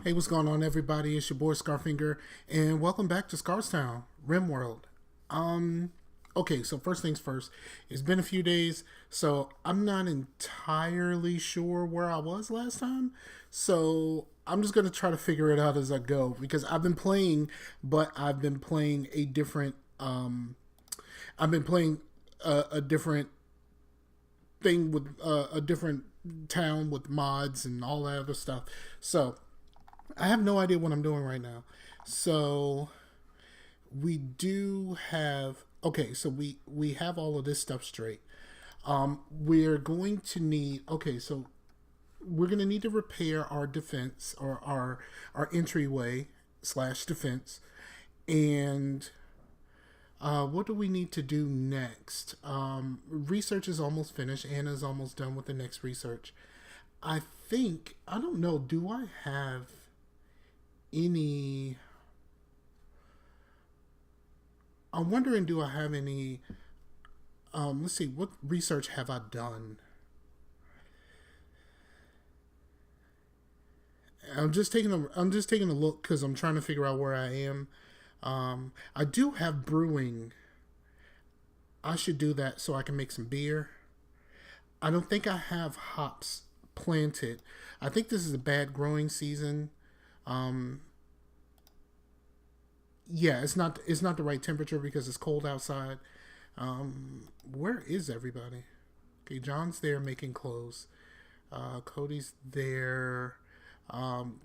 Hey, what's going on, everybody? It's your boy Scarfinger, and welcome back to Scarstown, Rimworld. Um, okay, so first things first, it's been a few days, so I'm not entirely sure where I was last time, so I'm just gonna try to figure it out as I go because I've been playing, but I've been playing a different, I've been playing a different thing with a different town with mods and all that other stuff. So I have no idea what I'm doing right now. So we do have okay. So we have all of this stuff straight. We're going to need okay. So we're going to need to repair our defense or our entryway slash defense, and what do we need to do next? Research is almost finished. Anna's almost done with the next research. I think I don't know. Do I have any? I'm wondering, do I have any? Let's see. What research have I done? I'm just taking a look because I'm trying to figure out where I am. I do have brewing. I should do that so I can make some beer. I don't think I have hops planted. I think this is a bad growing season. Um, yeah, it's not the right temperature because it's cold outside. Where is everybody? Okay, John's there making clothes. Cody's there, um,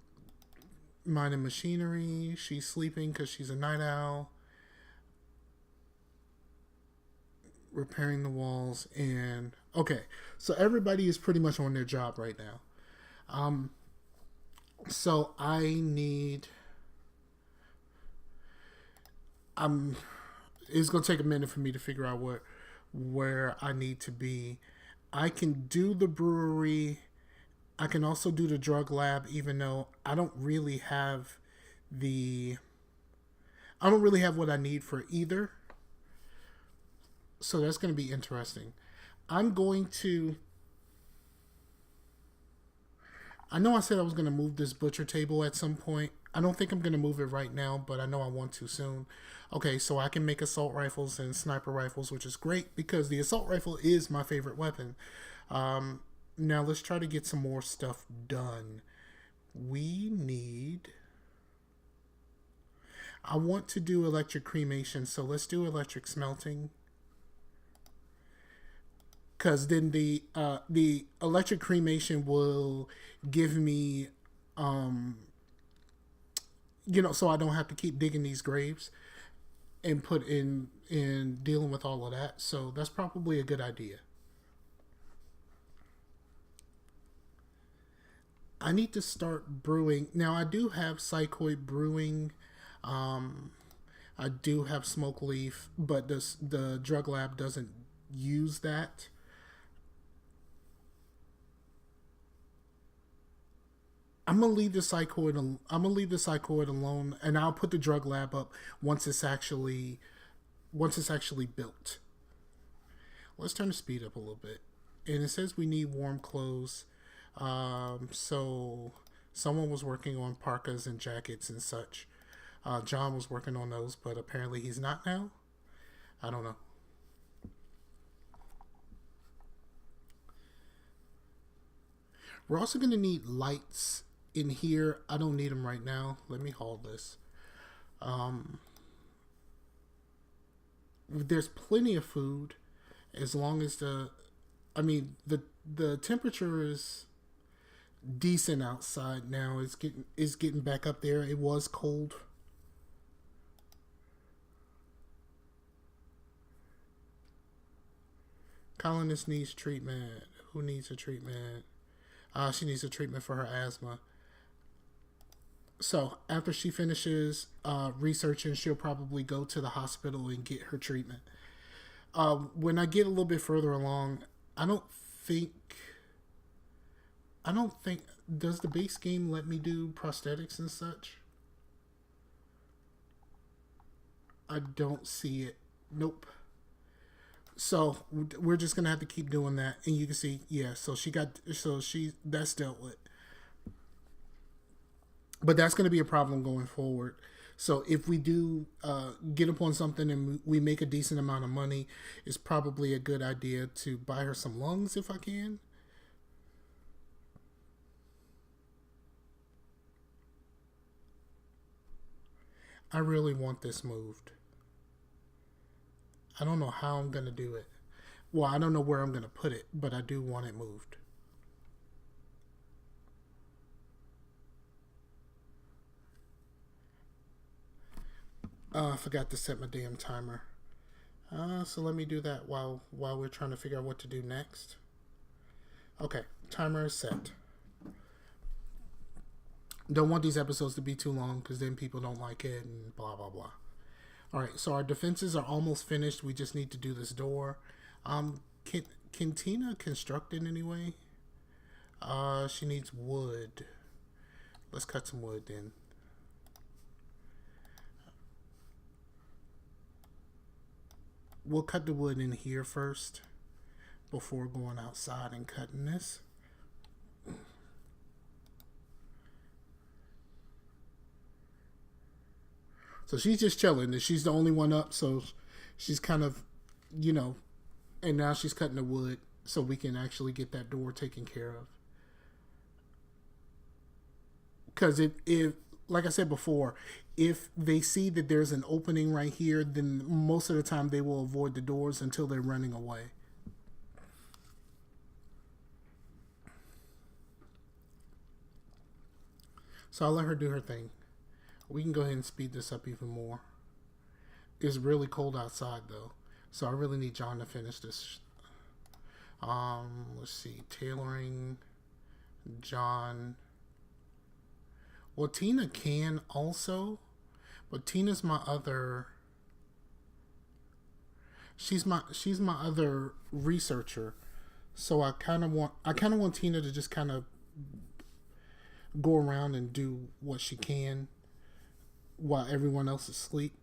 minding machinery. She's sleeping because she's a night owl. Repairing the walls and okay, so everybody is pretty much on their job right now. Um, so I need. I'm. It's gonna take a minute for me to figure out where I need to be. I can do the brewery. I can also do the drug lab, even though the I don't really have what I need for either. So that's going to be interesting. I'm going to. I know I said I was going to move this butcher table at some point. I don't think I'm going to move it right now, but I know I want to soon. Okay, so I can make assault rifles and sniper rifles, which is great because the assault rifle is my favorite weapon. Um, Now let's try to get some more stuff done. We need. I want to do electric cremation, so let's do electric smelting. Because then the electric cremation will give me, um, so I don't have to keep digging these graves and put in dealing with all of that. So that's probably a good idea. I need to start brewing now. I do have psychoid brewing. Um, I do have smoke leaf, but the drug lab doesn't use that. I'm gonna leave the psychoid alone, and I'll put the drug lab up once it's actually built. Let's turn the speed up a little bit. And it says we need warm clothes. So someone was working on parkas and jackets and such. John was working on those, but apparently he's not now. I don't know. We're also gonna need lights in here. I don't need them right now. Let me haul this. Um, there's plenty of food as long as the temperature is decent outside now. It's getting back up there. It was cold. Colonist needs treatment. Who needs a treatment? She needs a treatment for her asthma. So after she finishes researching, she'll probably go to the hospital and get her treatment. When I get a little bit further along, I don't think I don't think does the base game let me do prosthetics and such? I don't see it. Nope. So we're just gonna have to keep doing that, and you can see, yeah. So she that's dealt with. But that's going to be a problem going forward. So if we do get upon something and we make a decent amount of money, it's probably a good idea to buy her some lungs if I can. I really want this moved. I don't know how I'm going to do it. Well, I don't know where I'm going to put it, but I do want it moved. I forgot to set my damn timer. So let me do that while we're trying to figure out what to do next. Okay, timer is set. Don't want these episodes to be too long because then people don't like it and blah blah blah. All right, so our defenses are almost finished. We just need to do this door. Can Tina construct it anyway? She needs wood. Let's cut some wood then. We'll cut the wood in here first before going outside and cutting this. So she's just chilling. She's the only one up, so she's kind of, you know, and now she's cutting the wood so we can actually get that door taken care of. Because if, like I said before, if they see that there's an opening right here, then most of the time they will avoid the doors until they're running away. So I'll let her do her thing. We can go ahead and speed this up even more. It's really cold outside though, so I really need John to finish this. Let's see, tailoring, John. Well, Tina can also, but Tina's my other. She's my other researcher, so I kind of want Tina to just kind of go around and do what she can while everyone else is asleep.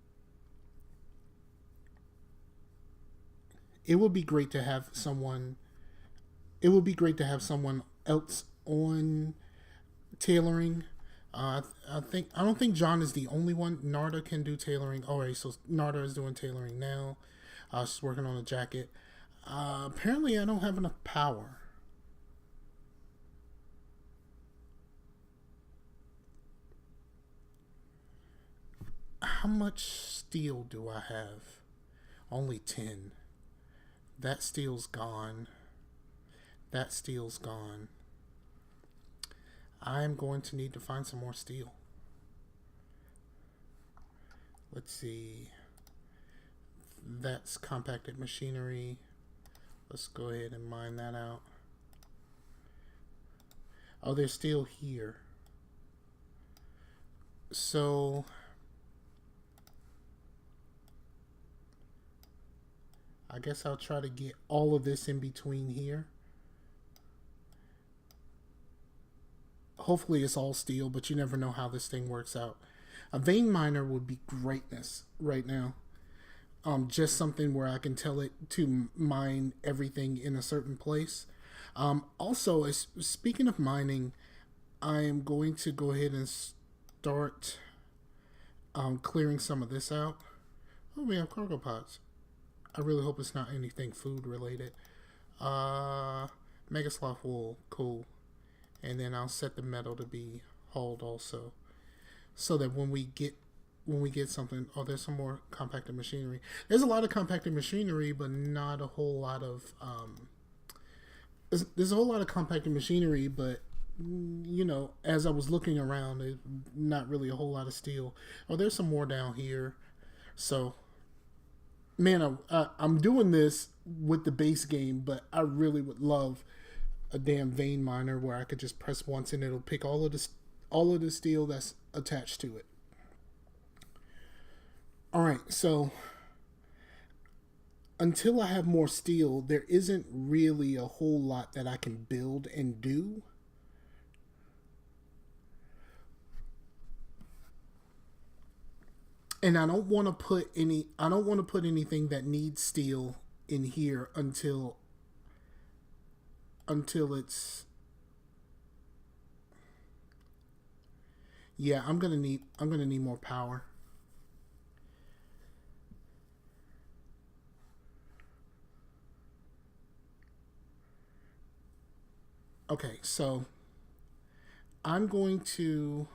It would be great to have someone. It would be great to have someone else on tailoring. I don't think John is the only one. Narda can do tailoring. Alright, so Narda is doing tailoring now. She's working on a jacket. Apparently, I don't have enough power. How much steel do I have? Only 10. That steel's gone. That steel's gone. I'm going to need to find some more steel. Let's see. That's compacted machinery. Let's go ahead and mine that out. Oh, there's steel here. So I guess I'll try to get all of this in between here. Hopefully it's all steel, but you never know how this thing works out. A vein miner would be greatness right now. Just something where I can tell it to mine everything in a certain place. Also, speaking of mining, I am going to go ahead and start clearing some of this out. Oh, we have cargo pods. I really hope it's not anything food related. Mega sloth wool, cool. And then I'll set the metal to be hauled also, so that when we get something. Oh, there's some more compacted machinery. There's a lot of compacted machinery, but not a whole lot of there's a whole lot of compacted machinery, but you know, as I was looking around, there's not really a whole lot of steel. Oh, there's some more down here. So man, I'm doing this with the base game, but I really would love a damn vein miner where I could just press once and it'll pick all of the steel that's attached to it. All right, so until I have more steel, there isn't really a whole lot that I can build and do. And I don't want to put anything that needs steel in here until it's Yeah, I'm gonna need more power. Okay, so I'm going to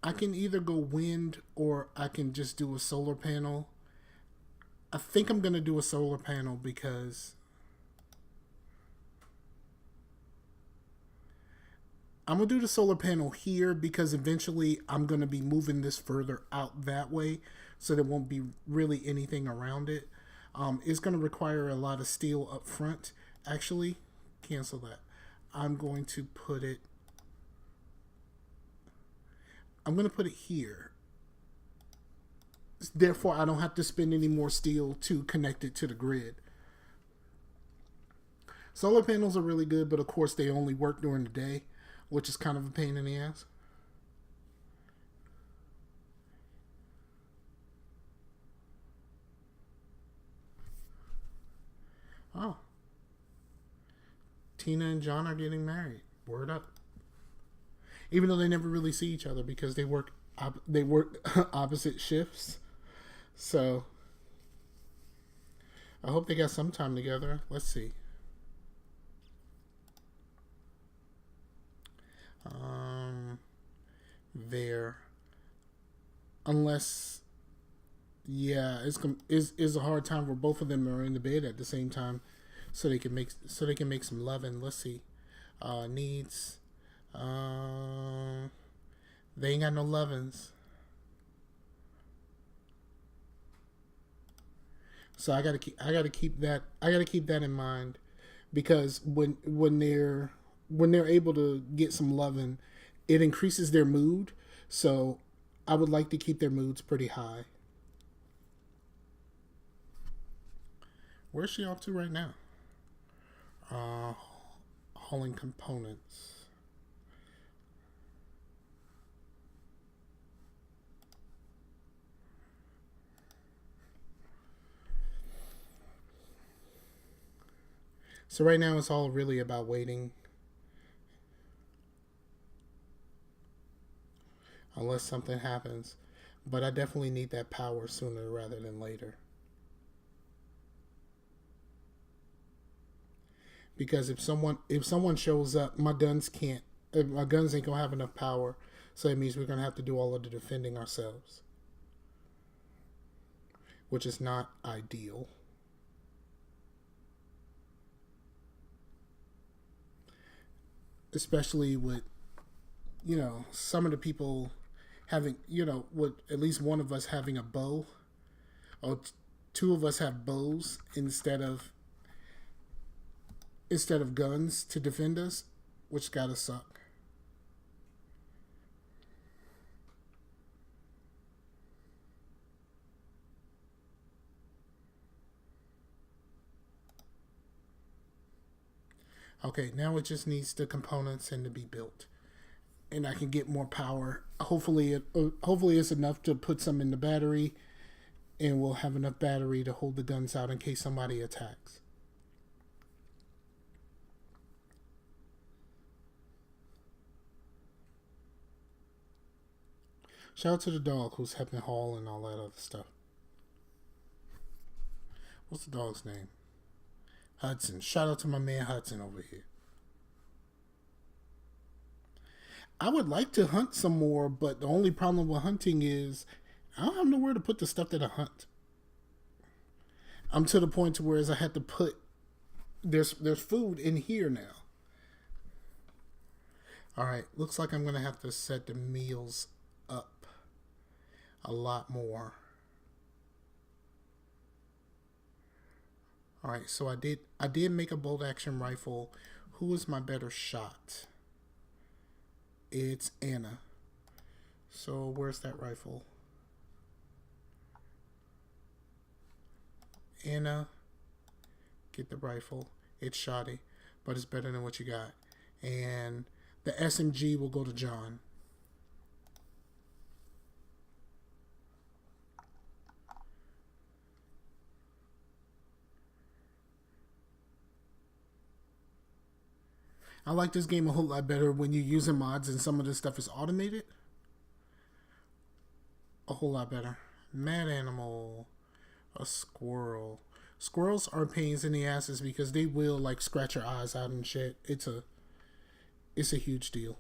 I can either go wind or I can just do a solar panel. I think I'm gonna do a solar panel because I'm gonna do the solar panel here because eventually I'm gonna be moving this further out that way, so there won't be really anything around it. It's gonna require a lot of steel up front. Actually, cancel that. I'm going to put it. I'm gonna put it here. Therefore, I don't have to spend any more steel to connect it to the grid. Solar panels are really good, but of course they only work during the day, which is kind of a pain in the ass. Oh, Tina and John are getting married. Word up. Even though they never really see each other because they work opposite shifts. So I hope they got some time together. Let's see. Um, there, unless yeah, it's a hard time where both of them are in the bed at the same time, so they can make some loving. Let's see. Needs. Um, they ain't got no lovins, so I gotta keep that in mind because when they're able to get some loving, it increases their mood. So I would like to keep their moods pretty high. Where's she off to right now? Uh, hauling components. So right now it's all really about waiting, unless something happens. But I definitely need that power sooner rather than later. Because if someone shows up, my guns ain't gonna have enough power. So it means we're gonna have to do all of the defending ourselves, which is not ideal. Especially with some of the people having with at least one of us having a bow, or two of us have bows instead of guns to defend us, which gotta suck. Okay, now it just needs the components and to be built, and I can get more power. Hopefully it's enough to put some in the battery, and we'll have enough battery to hold the guns out in case somebody attacks. Shout out to the dog who's helping haul and all that other stuff. What's the dog's name? Hudson. Shout out to my man Hudson over here. I would like to hunt some more, but the only problem with hunting is I don't have nowhere to put the stuff that I hunt. I'm to the point to where I had to put there's food in here now. All right, looks like I'm gonna have to set the meals up a lot more. All right, so I did make a bolt action rifle. Who is my better shot? It's Anna. So where's that rifle? Anna, get the rifle. It's shoddy, but it's better than what you got. And the SMG will go to John. I like this game a whole lot better when you're using mods and some of this stuff is automated. a whole lot better. Mad animal, a squirrel. Squirrels are pains in the asses because they will like scratch your eyes out and shit. It's a huge deal.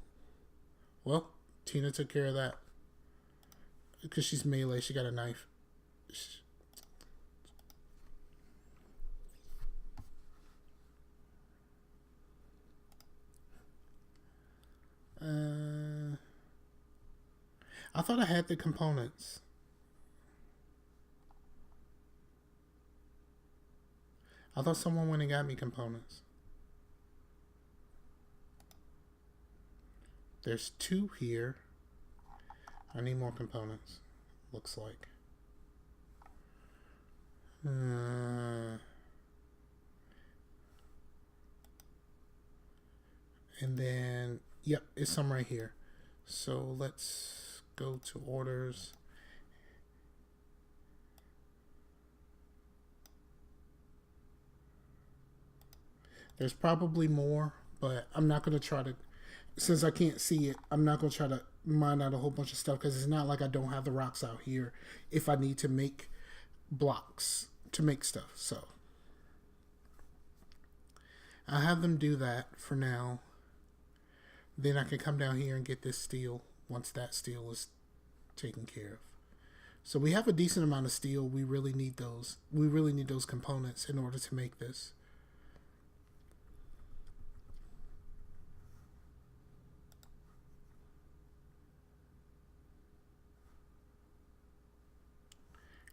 Well, Tina took care of that because she's melee. She got a knife. I thought I had the components. I thought someone went and got me components. There's 2 here. I need more components. Looks like. And then, yep, it's some right here. So let's go to orders. There's probably more, but I'm not going to try to, since I can't see it, I'm not going to try to mine out a whole bunch of stuff because it's not like I don't have the rocks out here if I need to make blocks to make stuff. So I have them do that for now. Then I can come down here and get this steel once that steel is taken care of. So we have a decent amount of steel. We really need those. We really need those components in order to make this.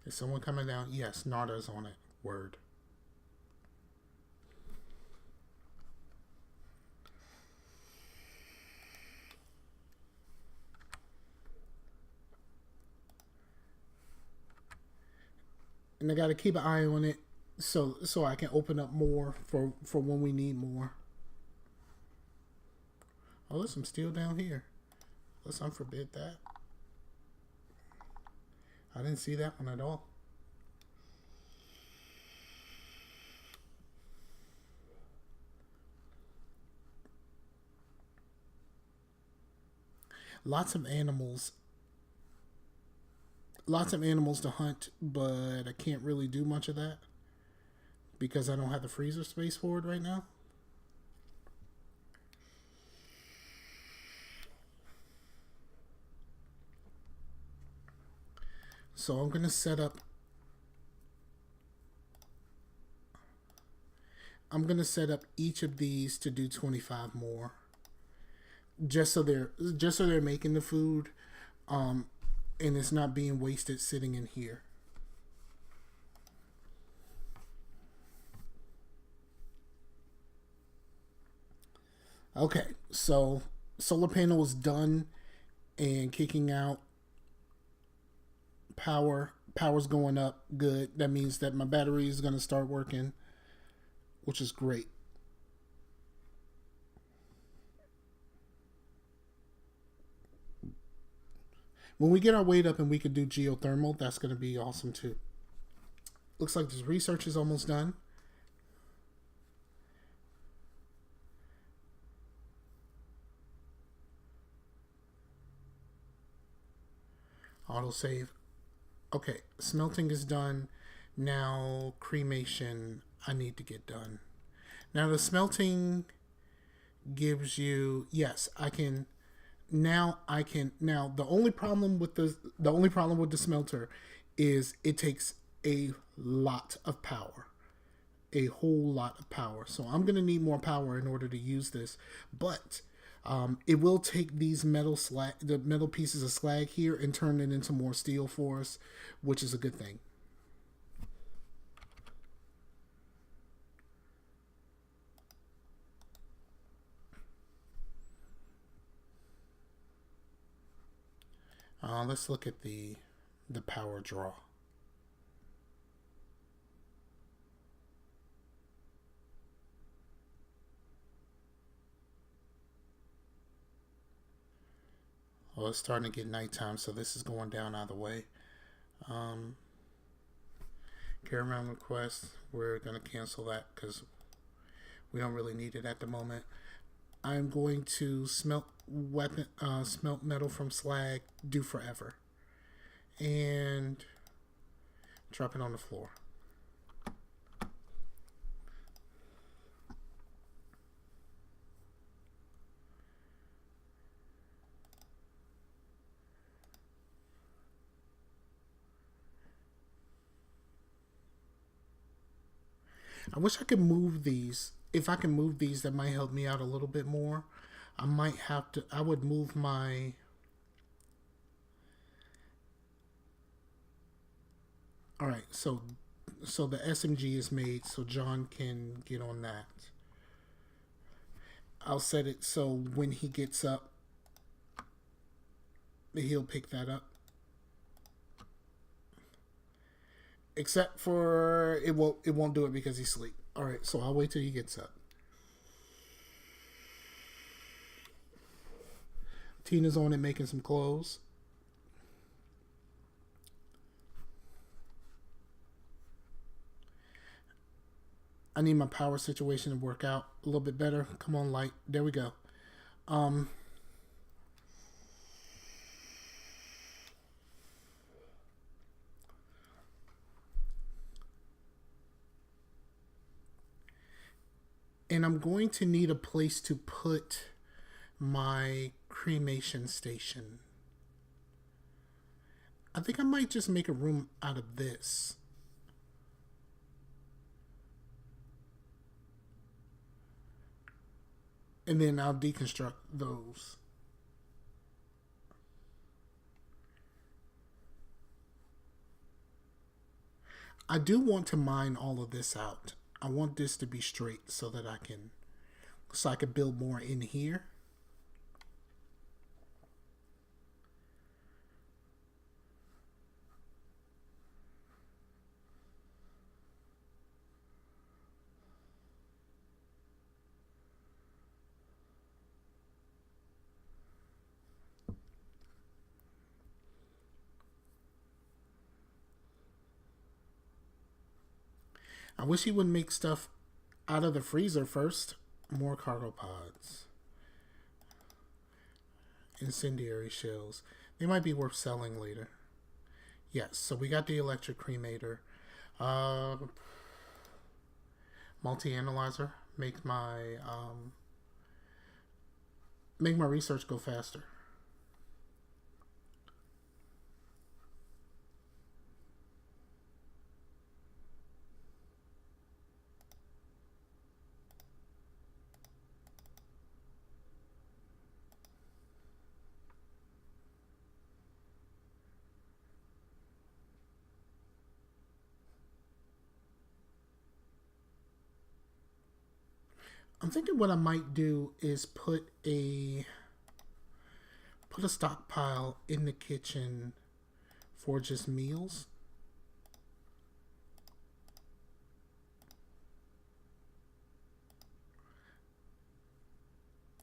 Is someone coming down? Yes, Narda's on it. Word. And I got to keep an eye on it so I can open up more for when we need more. Oh, there's some steel down here. Let's unforbid that. I didn't see that one at all. Lots of animals. Lots of animals to hunt, but I can't really do much of that because I don't have the freezer space for it right now. So I'm going to set up each of these to do 25 more. Just so they're making the food and it's not being wasted sitting in here. Okay, so solar panel is done and kicking out power. Power's going up. Good. That means that my battery is going to start working, which is great. When we get our weight up and we can do geothermal, that's going to be awesome too. Looks like this research is almost done. Autosave. Okay, smelting is done. Now cremation I need to get done. Now the smelting gives you, yes, I can now the only problem with the smelter is it takes a lot of power. A whole lot of power. So I'm going to need more power in order to use this, but it will take these the metal pieces of slag here and turn it into more steel for us, which is a good thing. Let's look at the power draw. Well, it's starting to get nighttime, so this is going down either way. Caramel request, we're going to cancel that because we don't really need it at the moment. I'm going to smelt metal from slag, do forever. and drop it on the floor. I wish I could move these. If I can move these, that might help me out a little bit more. I might have to. I would move my. All right, so the SMG is made, so John can get on that. I'll set it so when he gets up, he'll pick that up. Except for it won't do it because he's asleep. All right, so I'll wait till he gets up. Tina's on it making some clothes. I need my power situation to work out a little bit better. Come on, light. There we go. Um, and I'm going to need a place to put my cremation station. I think I might just make a room out of this. And then I'll deconstruct those. I do want to mine all of this out. I want this to be straight so I can build more in here. I wish he would make stuff out of the freezer first. More cargo pods. Incendiary shells. They might be worth selling later. Yes, so we got the electric cremator. Uh, multi-analyzer. Make my research go faster. I'm thinking what I might do is put a stockpile in the kitchen for just meals.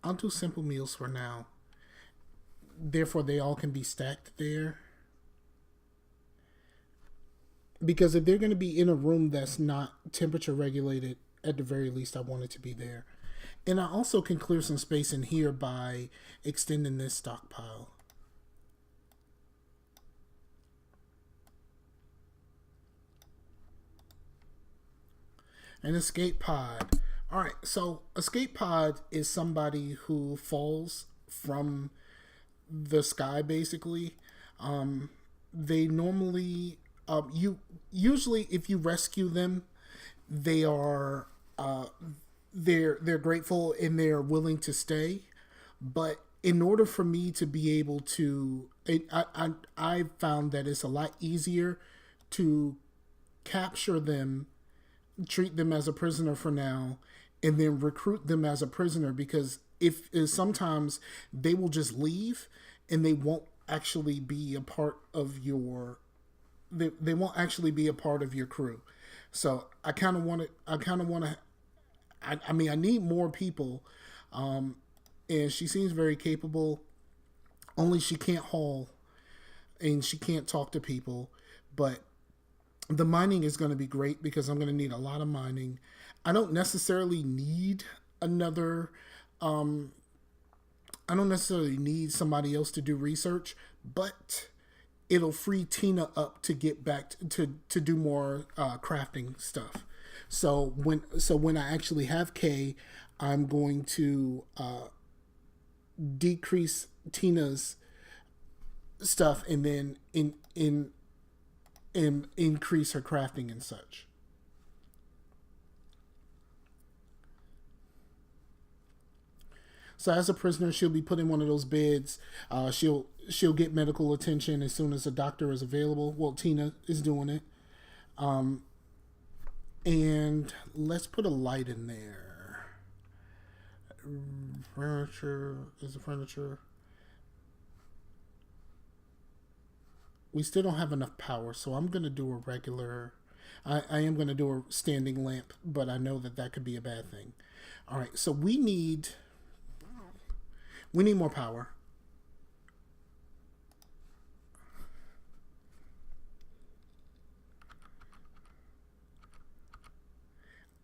I'll do simple meals for now. Therefore, they all can be stacked there. Because if they're going to be in a room that's not temperature regulated, at the very least, I want it to be there. And I also can clear some space in here by extending this stockpile. An escape pod. All right, so escape pod is somebody who falls from the sky, basically. They normally, you usually, if you rescue them, they are they're grateful and they're willing to stay. But in order for me to be able to, I found that it's a lot easier to capture them, treat them as a prisoner for now, and then recruit them as a prisoner, because if sometimes they will just leave and they won't actually be a part of your they won't actually be a part of your crew. So I mean, I need more people. And she seems very capable. Only she can't haul and she can't talk to people. But the mining is going to be great because I'm going to need a lot of mining. I don't necessarily need another. I don't necessarily need somebody else to do research, but it'll free Tina up to get back to do more crafting stuff. So when I actually have K, I'm going to decrease Tina's stuff and then increase her crafting and such. So as a prisoner, she'll be put in one of those beds. She'll get medical attention as soon as a doctor is available. Well, Tina is doing it. And let's put a light in there. Furniture is the furniture. We still don't have enough power, so I'm gonna do a regular. I am gonna do a standing lamp, but I know that could be a bad thing. All right, so we need more power.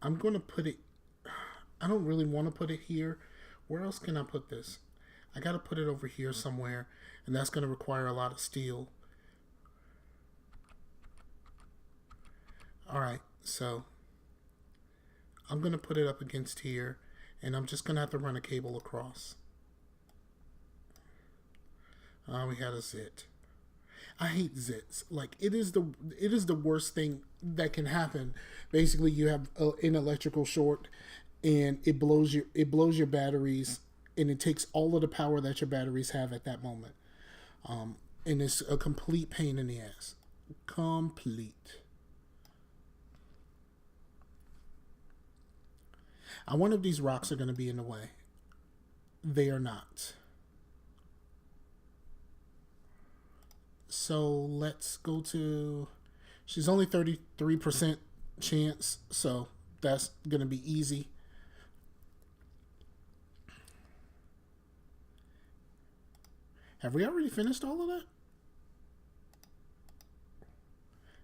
I'm going to put it... I don't really want to put it here. Where else can I put this? I got to put it over here somewhere, and that's going to require a lot of steel. Alright, so I'm going to put it up against here, and I'm just going to have to run a cable across. We had a zit. I hate zits. Like it is the worst thing that can happen. Basically, you have an electrical short, and it blows your batteries, and it takes all of the power that your batteries have at that moment. And it's a complete pain in the ass. Complete. I wonder if these rocks are going to be in the way. They are not. So let's go to... She's only 33% chance, so that's going to be easy. Have we already finished all of that?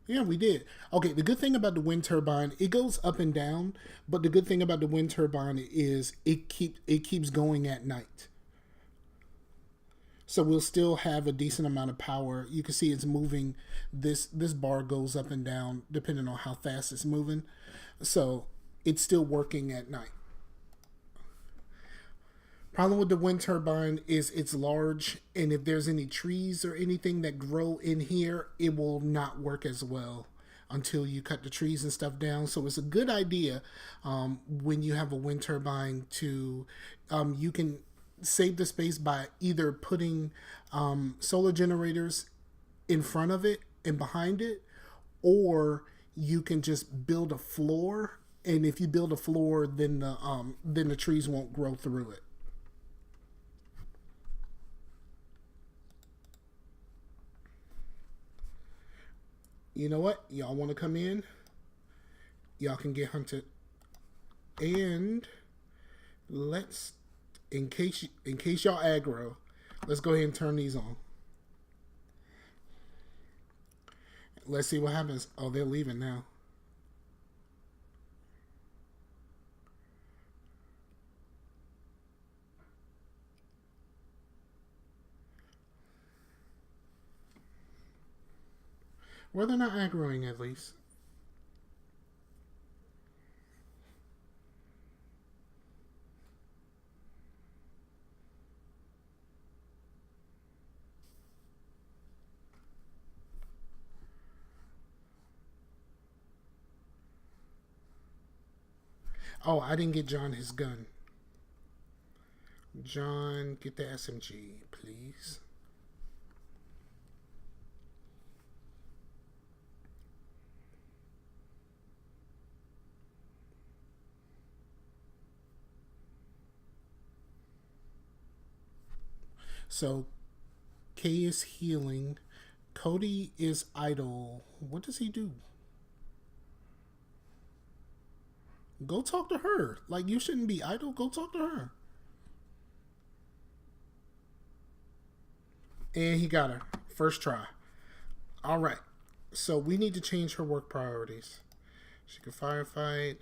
Yeah, we did. Okay, the good thing about the wind turbine, it goes up and down, but the good thing about the wind turbine is it keeps going at night. So we'll still have a decent amount of power. You can see it's moving. This bar goes up and down depending on how fast it's moving. So it's still working at night. Problem with the wind turbine is it's large, and if there's any trees or anything that grow in here, it will not work as well until you cut the trees and stuff down. So it's a good idea when you have a wind turbine to you can save the space by either putting solar generators in front of it and behind it, or you can just build a floor, and if you build a floor, then the trees won't grow through it. You know what? Y'all want to come in? Y'all can get hunted. And let's, in case y'all aggro, let's go ahead and turn these on. Let's see what happens. Oh, they're leaving now. Well, they're not aggroing at least. Oh, I didn't get John his gun. John, get the SMG, please. So, Kay is healing. Cody is idle. What does he do? Go talk to her. Like, you shouldn't be idle. Go talk to her. And he got her. First try. All right. So, we need to change her work priorities. She can firefight.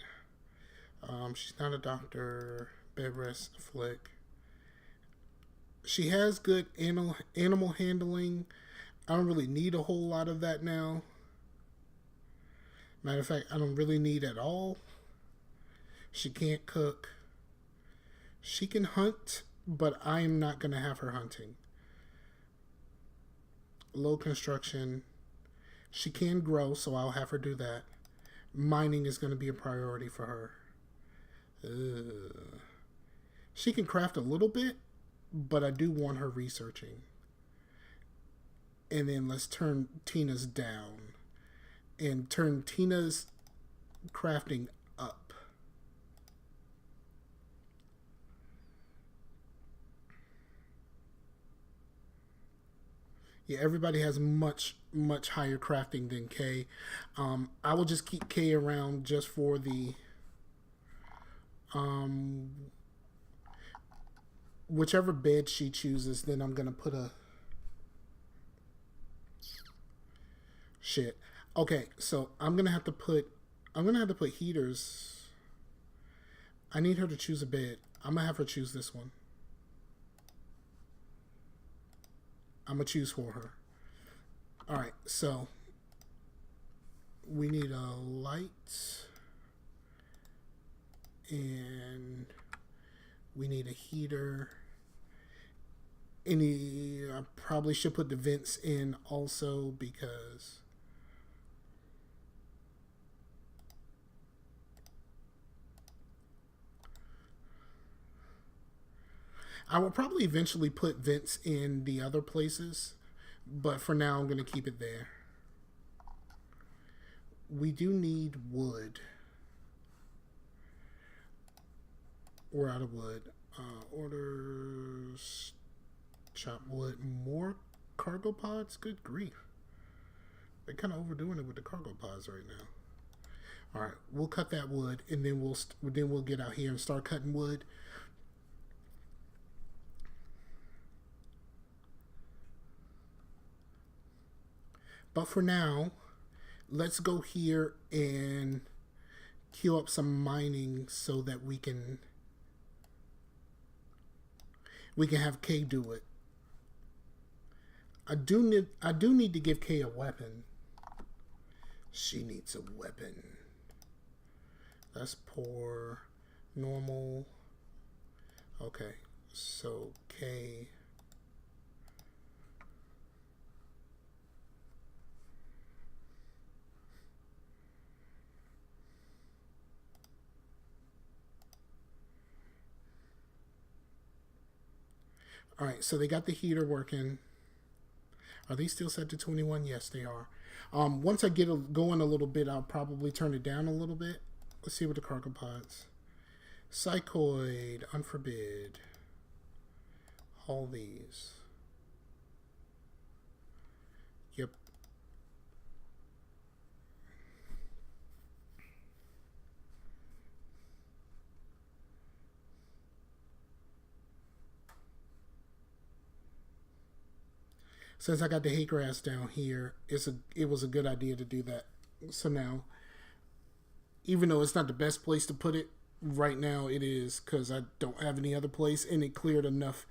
She's not a doctor. Bed rest, flick. She has good animal handling. I don't really need a whole lot of that now. Matter of fact, I don't really need at all. She can't cook. She can hunt, but I am not going to have her hunting. Low construction. She can grow, so I'll have her do that. Mining is going to be a priority for her. She can craft a little bit, but I do want her researching. And then let's turn Tina's down and turn Tina's crafting up. Yeah, everybody has much higher crafting than Kay. I will just keep Kay around just for the whichever bed she chooses. Then I'm gonna put a shit. Okay, so I'm gonna have to put heaters. I need her to choose a bed. I'm gonna have her choose this one. I'm gonna choose for her. All right, so we need a light and we need a heater. I probably should put the vents in also because I will probably eventually put vents in the other places, but for now I'm going to keep it there. We do need wood. We're out of wood. Orders. Chop wood. More cargo pods? Good grief. They're kind of overdoing it with the cargo pods right now. All right, we'll cut that wood, and then we'll get out here and start cutting wood. But for now, let's go here and queue up some mining so that we can have Kay do it. I do need to give Kay a weapon. She needs a weapon. That's poor. Normal. Okay. So Kay. All right, so they got the heater working. Are they still set to 21? Yes, they are. Once I get going a little bit, I'll probably turn it down a little bit. Let's see what the cargo pods. Psychoid, unforbid. All these. Yep. Since I got the hay grass down here, it was a good idea to do that. So now, even though it's not the best place to put it, right now it is because I don't have any other place, and it cleared enough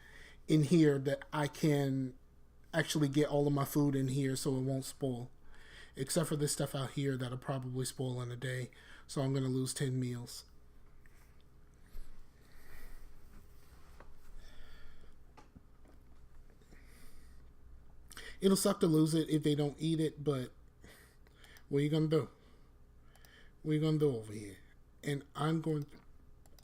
in here that I can actually get all of my food in here so it won't spoil. Except for this stuff out here that'll probably spoil in a day. So I'm going to lose 10 meals. It'll suck to lose it if they don't eat it, but what are you going to do? What are you going to do over here? And I'm going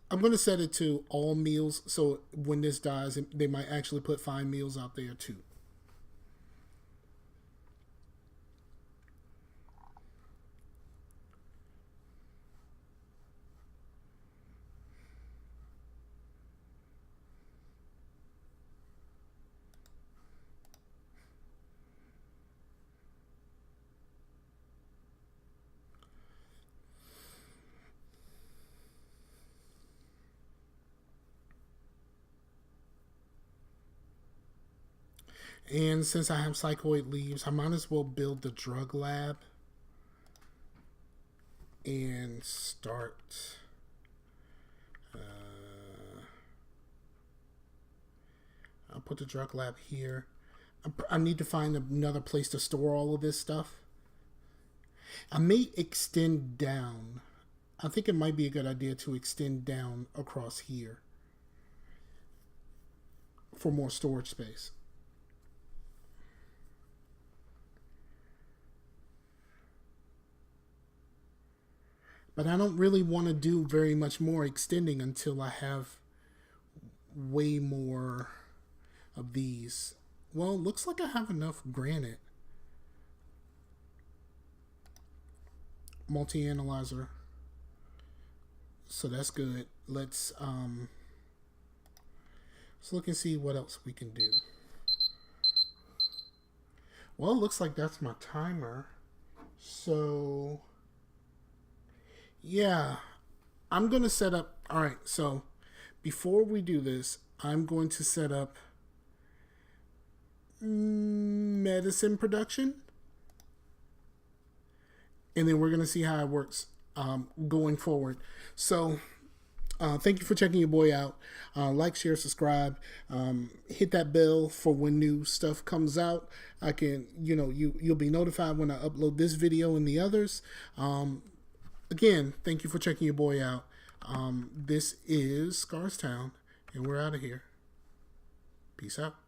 to set it to all meals, so when this dies, they might actually put 5 meals out there too. And since I have psychoid leaves, I might as well build the drug lab and start. I'll put the drug lab here. I need to find another place to store all of this stuff. I may extend down. I think it might be a good idea to extend down across here for more storage space. But I don't really want to do very much more extending until I have way more of these. Well, looks like I have enough granite. Multi-analyzer. So that's good. Let's look and see what else we can do. Well, it looks like that's my timer. So yeah, I'm going to set up. All right, so before we do this, I'm going to set up medicine production. And then we're going to see how it works going forward. So thank you for checking your boy out. Like, share, subscribe. Hit that bell for when new stuff comes out. I can, you'll be notified when I upload this video and the others. Again, thank you for checking your boy out. This is Scarstown, and we're out of here. Peace out.